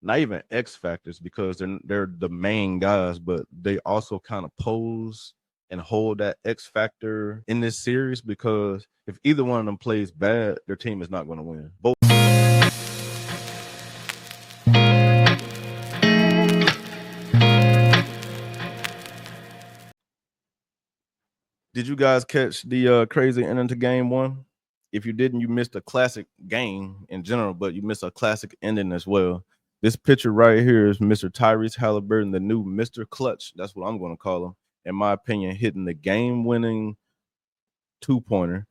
not even X factors because they're the main guys, but they also kind of pose and hold that X factor in this series because if either one of them plays bad, their team is not going to win. Both. Did you guys catch the crazy ending to game one? If you didn't, you missed a classic game in general, but you missed a classic ending as well. This picture right here is Mr. Tyrese Haliburton, the new Mr. Clutch. That's what I'm going to call him. In my opinion, hitting the game-winning two-pointer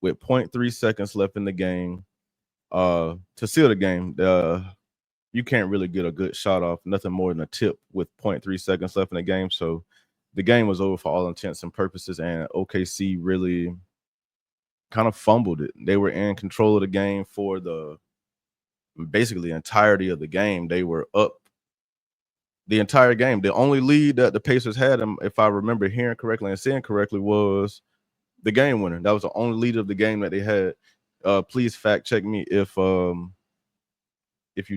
with zero point 0.3 seconds left in the game to seal the game. You can't really get a good shot off, nothing more than a tip with 0.3 seconds left in the game. So the game was over for all intents and purposes, and OKC really kind of fumbled it. They were in control of the game for the basically entirety of the game. They were up the entire game. The only lead that the Pacers had, if I remember hearing correctly and seeing correctly, was the game winner. That was the only lead of the game that they had. Please fact check me if you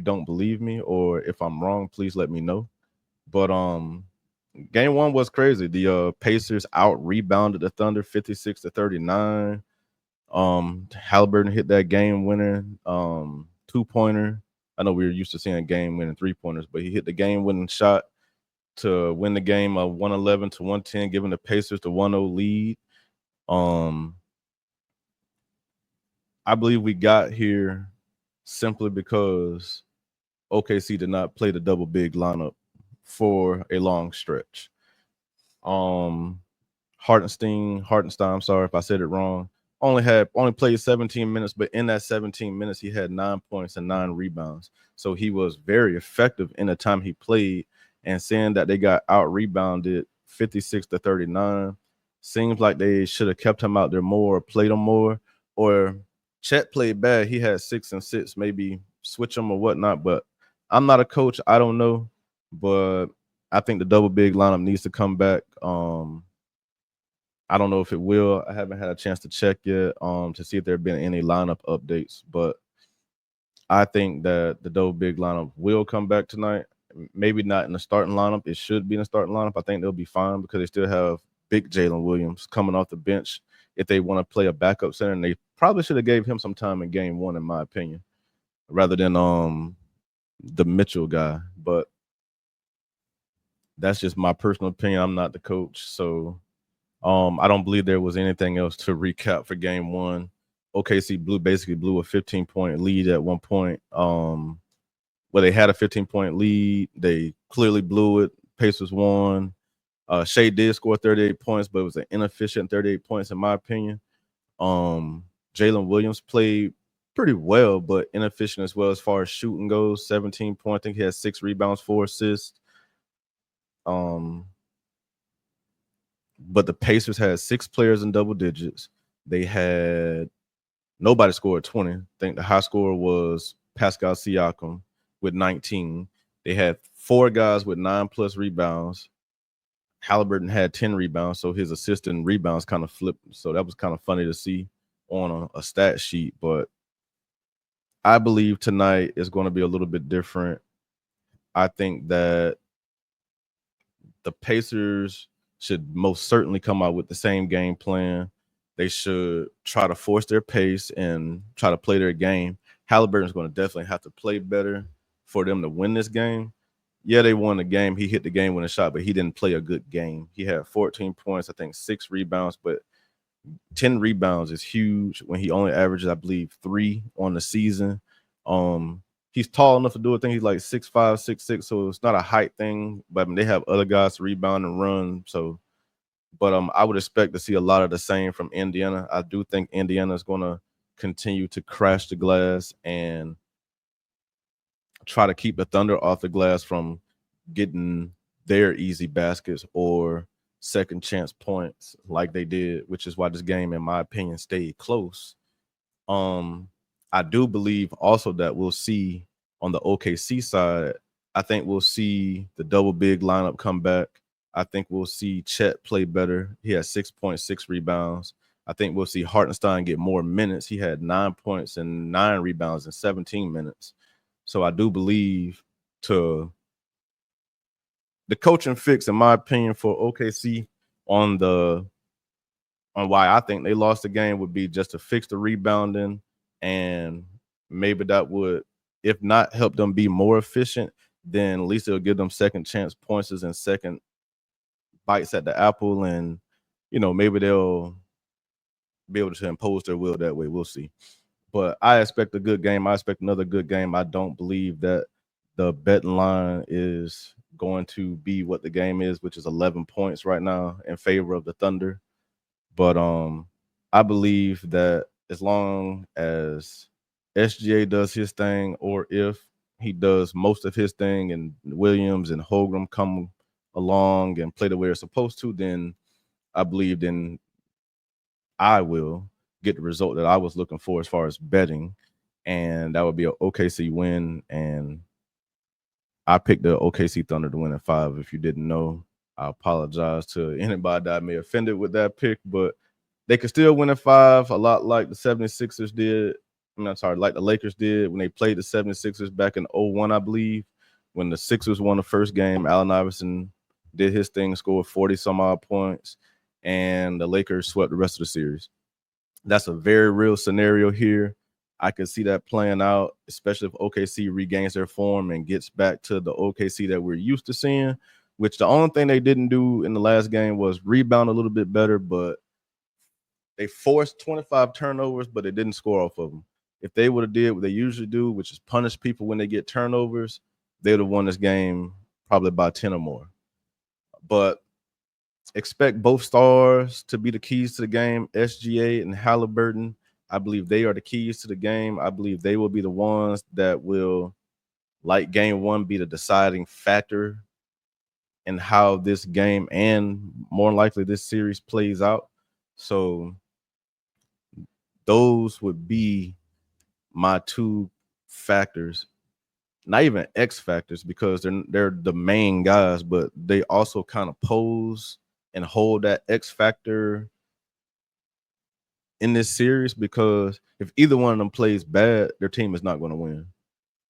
don't believe me or if I'm wrong. Please let me know. But game one was crazy. The Pacers out rebounded the Thunder 56-39. Haliburton hit that game winner two-pointer. I know we were used to seeing game winning three-pointers, but he hit the game winning shot to win the game 111-110, giving the Pacers the 1-0 lead. I believe we got here simply because OKC did not play the double big lineup for a long stretch. Hartenstein, I'm sorry if I said it wrong, only played 17 minutes, but in that 17 minutes, he had 9 points and 9 rebounds. So he was very effective in the time he played. And seeing that they got out rebounded 56-39, seems like they should have kept him out there more, played him more, or Chet played bad. He had 6 and 6, maybe switch him or whatnot. But I'm not a coach. I don't know. But I think the double big lineup needs to come back. I don't know if it will. I haven't had a chance to check yet to see if there have been any lineup updates. But I think that the double big lineup will come back tonight. Maybe not in the starting lineup. It should be in the starting lineup. I think they'll be fine because they still have big Jalen Williams coming off the bench if they want to play a backup center. And they probably should have gave him some time in game one, in my opinion, rather than the Mitchell guy. But that's just my personal opinion. I'm not the coach. So I don't believe there was anything else to recap for game one. OKC basically blew a 15-point lead at one point. Where they had a 15-point lead, they clearly blew it. Pacers won. Shai did score 38 points, but it was an inefficient 38 points in my opinion. Jalen Williams played pretty well, but inefficient as well as far as shooting goes. 17 points. I think he had 6 rebounds, 4 assists. But the Pacers had 6 players in double digits. They had nobody scored 20. I think the high scorer was Pascal Siakam with 19. They had 4 guys with 9+ rebounds. Haliburton had 10 rebounds, so his assist and rebounds kind of flipped. So that was kind of funny to see on a stat sheet. But I believe tonight is going to be a little bit different. I think that the Pacers should most certainly come out with the same game plan. They should try to force their pace and try to play their game. Halliburton's going to definitely have to play better for them to win this game. Yeah, they won the game. He hit the game winning shot, but he didn't play a good game. He had 14 points, I think 6 rebounds, but 10 rebounds is huge when he only averages, I believe, 3 on the season. He's tall enough to do it. I think he's like 6'5", 6'6", so it's not a height thing. But I mean, they have other guys to rebound and run. So, but I would expect to see a lot of the same from Indiana. I do think Indiana is going to continue to crash the glass and try to keep the Thunder off the glass from getting their easy baskets or second chance points like they did, which is why this game, in my opinion, stayed close. I do believe also that we'll see on the OKC side, I think we'll see the double big lineup come back. I think we'll see Chet play better. He has 6.6 rebounds. I think we'll see Hartenstein get more minutes. He had 9 points and 9 rebounds in 17 minutes. So I do believe to the coaching fix, in my opinion, for OKC on why I think they lost the game would be just to fix the rebounding, and maybe that would, if not help them be more efficient, then at least it'll give them second chance points and second bites at the apple, and maybe they'll be able to impose their will that way. We'll see. But I expect a good game. I expect another good game. I don't believe that the betting line is going to be what the game is, which is 11 points right now in favor of the Thunder. But I believe that as long as SGA does his thing, or if he does most of his thing, and Williams and Holgram come along and play the way they're supposed to, then I believe then I will get the result that I was looking for as far as betting, and that would be an OKC win. And I picked the OKC Thunder to win in 5. If you didn't know, I apologize to anybody that I may have offended with that pick, but they could still win in 5, a lot like the 76ers did. I'm sorry, like the Lakers did when they played the 76ers back in 01, I believe, when the Sixers won the first game. Allen Iverson did his thing, scored 40-some-odd points, and the Lakers swept the rest of the series. That's a very real scenario here. I can see that playing out, especially if OKC regains their form and gets back to the OKC that we're used to seeing, which the only thing they didn't do in the last game was rebound a little bit better, but they forced 25 turnovers, but they didn't score off of them. If they would have did what they usually do, which is punish people when they get turnovers, they would have won this game probably by 10 or more. But expect both stars to be the keys to the game, SGA and Haliburton. I believe they are the keys to the game. I believe they will be the ones that will, like game one, be the deciding factor in how this game and more likely this series plays out. So those would be my two factors. Not even X factors, because they're the main guys, but they also kind of pose and hold that X factor in this series, because if either one of them plays bad, their team is not going to win.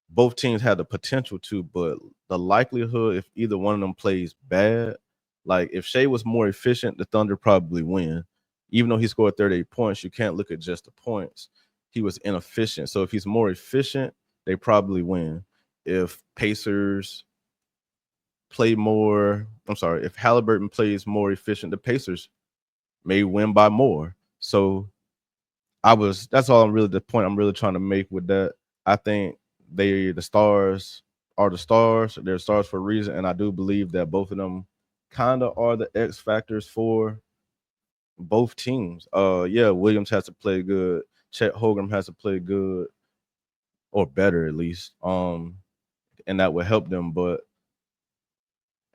Both teams have the potential to, but the likelihood, if either one of them plays bad, like if Shai was more efficient, the Thunder probably win. Even though he scored 38 points, you can't look at just the points. He was inefficient. So if he's more efficient, they probably win. If Pacers play more, if Haliburton plays more efficient, the Pacers may win by more. So that's all the point I'm really trying to make with that. I think the stars are the stars. They're stars for a reason, and I do believe that both of them kind of are the X factors for both teams. Yeah, Williams has to play good. Chet Holmgren has to play good, or better at least. And that will help them. But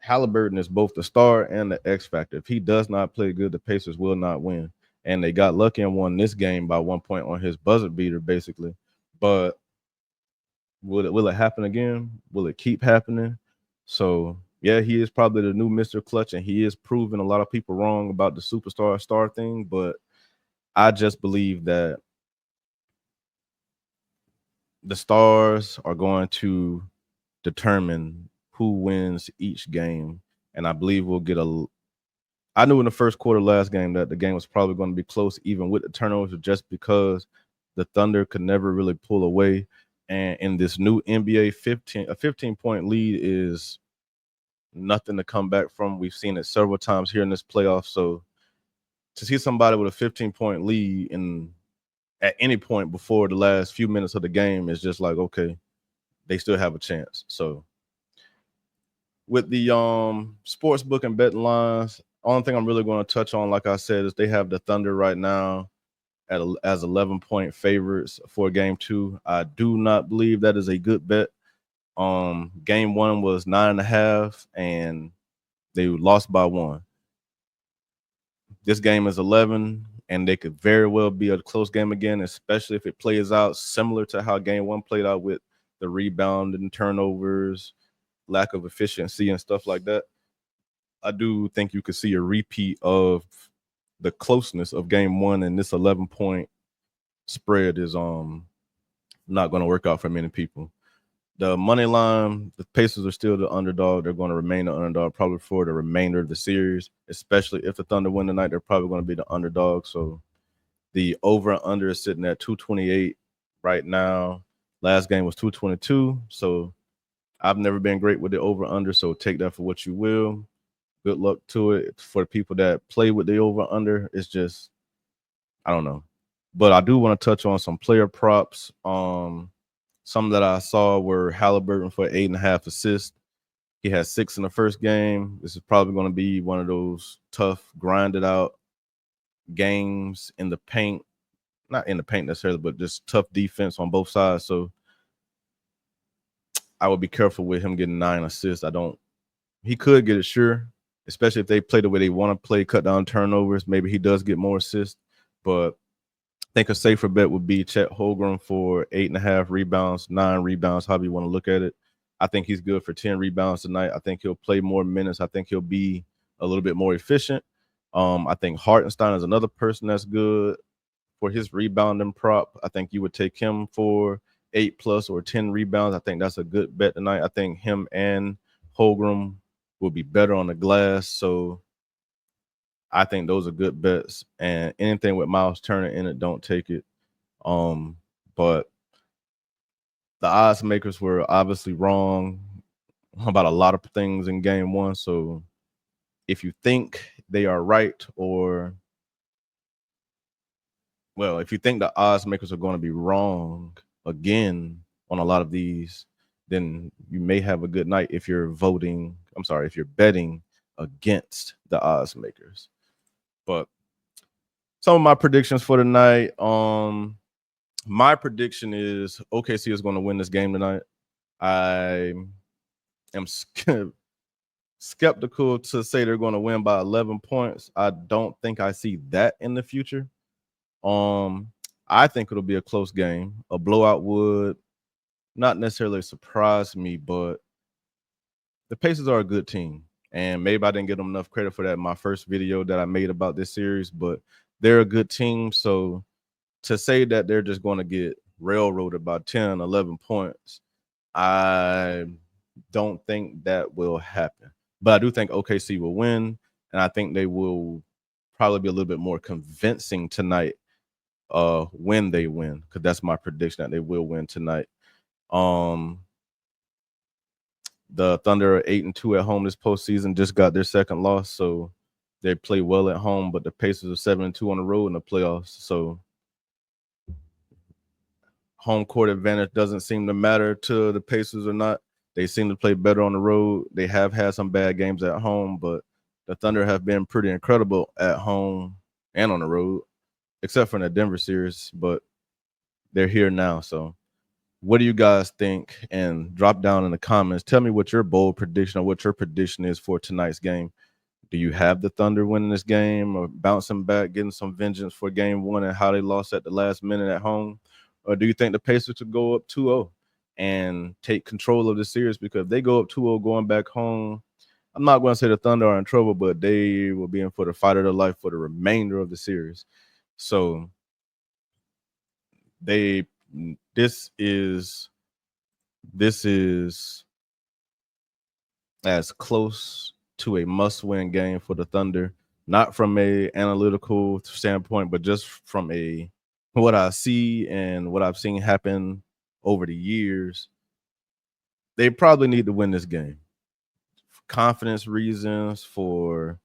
Haliburton is both the star and the X factor. If he does not play good, the Pacers will not win. And they got lucky and won this game by 1 point on his buzzer beater, basically. But will it happen again? Will it keep happening? So yeah, he is probably the new Mr. Clutch, and he is proving a lot of people wrong about the superstar star thing. But I just believe that the stars are going to determine who wins each game. And I believe we'll get I knew in the first quarter last game that the game was probably going to be close, even with the turnovers, just because the Thunder could never really pull away. And in this new NBA, a 15-point lead is nothing to come back from. We've seen it several times here in this playoff. So to see somebody with a 15-point lead at any point before the last few minutes of the game is just like, okay, they still have a chance. So with the sports book and betting lines, only thing I'm really going to touch on, like I said, is they have the Thunder right now as 11-point favorites for game 2. I do not believe that is a good bet. Game 1 was 9.5, and they lost by 1. This game is 11, and they could very well be a close game again, especially if it plays out similar to how game 1 played out, with the rebound and turnovers, lack of efficiency and stuff like that. I do think you could see a repeat of the closeness of game 1, and this 11-point spread is not going to work out for many people. The money line, the Pacers are still the underdog. They're going to remain the underdog probably for the remainder of the series, especially if the Thunder win tonight. They're probably going to be the underdog. So the over and under is sitting at 228 right now. Last game was 222. So I've never been great with the over under. So take that for what you will. Good luck to it. For the people that play with the over under, it's just, I don't know. But I do want to touch on some player props. Some that I saw were Haliburton for 8.5 assists. He had 6 in the first game. This is probably going to be one of those tough, grinded out games in the paint. Not in the paint necessarily, but just tough defense on both sides. So I would be careful with him getting 9 assists. He could get it, sure, especially if they play the way they want to play, cut down turnovers. Maybe he does get more assists, but I think a safer bet would be Chet Holmgren for 8.5 rebounds, 9 rebounds, however you want to look at it. I think he's good for 10 rebounds tonight. I think he'll play more minutes. I think he'll be a little bit more efficient. I think Hartenstein is another person that's good for his rebounding prop. I think you would take him for 8+ or 10 rebounds. I think that's a good bet tonight. I think him and Holmgren will be better on the glass. So I think those are good bets. And anything with Miles Turner in it, don't take it. But the odds makers were obviously wrong about a lot of things in game one. So if you think they are right, or if you think the odds makers are going to be wrong again on a lot of these, then you may have a good night if you're betting against the odds makers. But some of my predictions for tonight, my prediction is OKC is going to win this game tonight. I am skeptical to say they're going to win by 11 points. I don't think I see that in the future. I think it'll be a close game. A blowout would not necessarily surprise me, but the Pacers are a good team. And maybe I didn't get them enough credit for that in my first video that I made about this series, but they're a good team. So to say that they're just going to get railroaded by 10, 11 points, I don't think that will happen. But I do think OKC will win, and I think they will probably be a little bit more convincing tonight when they win, because that's my prediction, that they will win tonight. The Thunder are 8-2 at home this postseason, just got their second loss, so they play well at home, but the Pacers are 7-2 on the road in the playoffs, so home court advantage doesn't seem to matter to the Pacers or not. They seem to play better on the road. They have had some bad games at home, but the Thunder have been pretty incredible at home and on the road, except for in the Denver series, but they're here now. So what do you guys think? And drop down in the comments. Tell me what your bold prediction or what your prediction is for tonight's game. Do you have the Thunder winning this game or bouncing back, getting some vengeance for game one and how they lost at the last minute at home? Or do you think the Pacers could go up 2-0 and take control of the series? Because if they go up 2-0 going back home, I'm not going to say the Thunder are in trouble, but they will be in for the fight of their life for the remainder of the series. So this is as close to a must-win game for the Thunder, not from a analytical standpoint, but just from what I see and what I've seen happen over the years. They probably need to win this game. For confidence reasons, for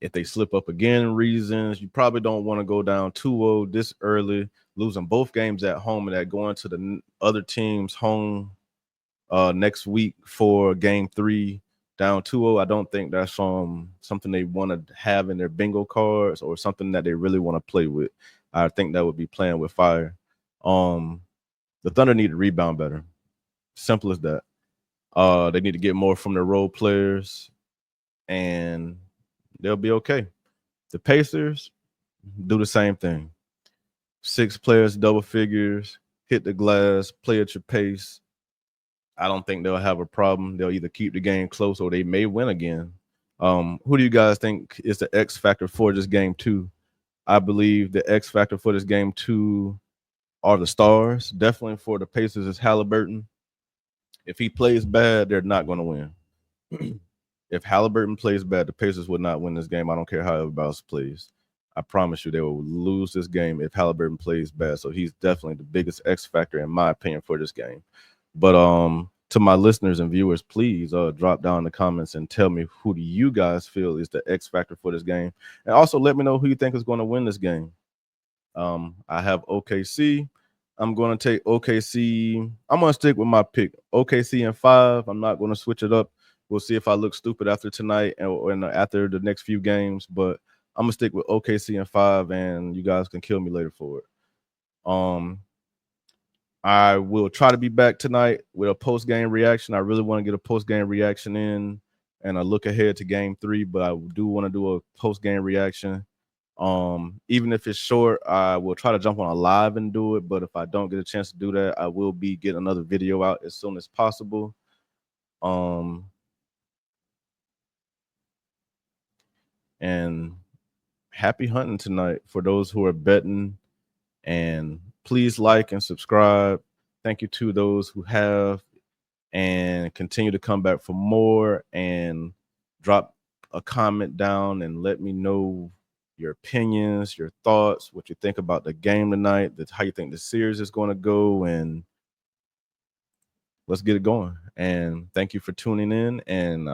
if they slip up again reasons. You probably don't want to go down 2-0 this early, losing both games at home and that going to the other team's home next week for game 3 down 2-0. I don't think that's something they want to have in their bingo cards or something that they really want to play with. I think that would be playing with fire. The Thunder need to rebound better. Simple as that. They need to get more from their role players, and they'll be okay. The Pacers do the same thing. 6 players, double figures, hit the glass, play at your pace. I don't think they'll have a problem. They'll either keep the game close or they may win again. Who do you guys think is the X factor for this game 2? I believe the X factor for this game 2 are the stars. Definitely for the Pacers is Haliburton. If he plays bad, they're not going to win. If Haliburton plays bad, the Pacers would not win this game. I don't care how everybody else plays. I promise you they will lose this game if Haliburton plays bad. So he's definitely the biggest X factor, in my opinion, for this game. But to my listeners and viewers, please drop down in the comments and tell me who do you guys feel is the X factor for this game. And also let me know who you think is going to win this game. I have OKC. I'm going to take OKC. I'm going to stick with my pick. OKC in 5. I'm not going to switch it up. We'll see if I look stupid after tonight and after the next few games. But I'm going to stick with OKC in 5, and you guys can kill me later for it. I will try to be back tonight with a post-game reaction. I really want to get a post-game reaction in and a look ahead to game 3, but I do want to do a post-game reaction. Even if it's short, I will try to jump on a live and do it. But if I don't get a chance to do that, I will be getting another video out as soon as possible. And happy hunting tonight for those who are betting. And please like and subscribe. Thank you to those who have, and continue to come back for more, and drop a comment down and let me know your opinions, your thoughts, what you think about the game tonight, how you think the series is going to go, and let's get it going. And thank you for tuning in, and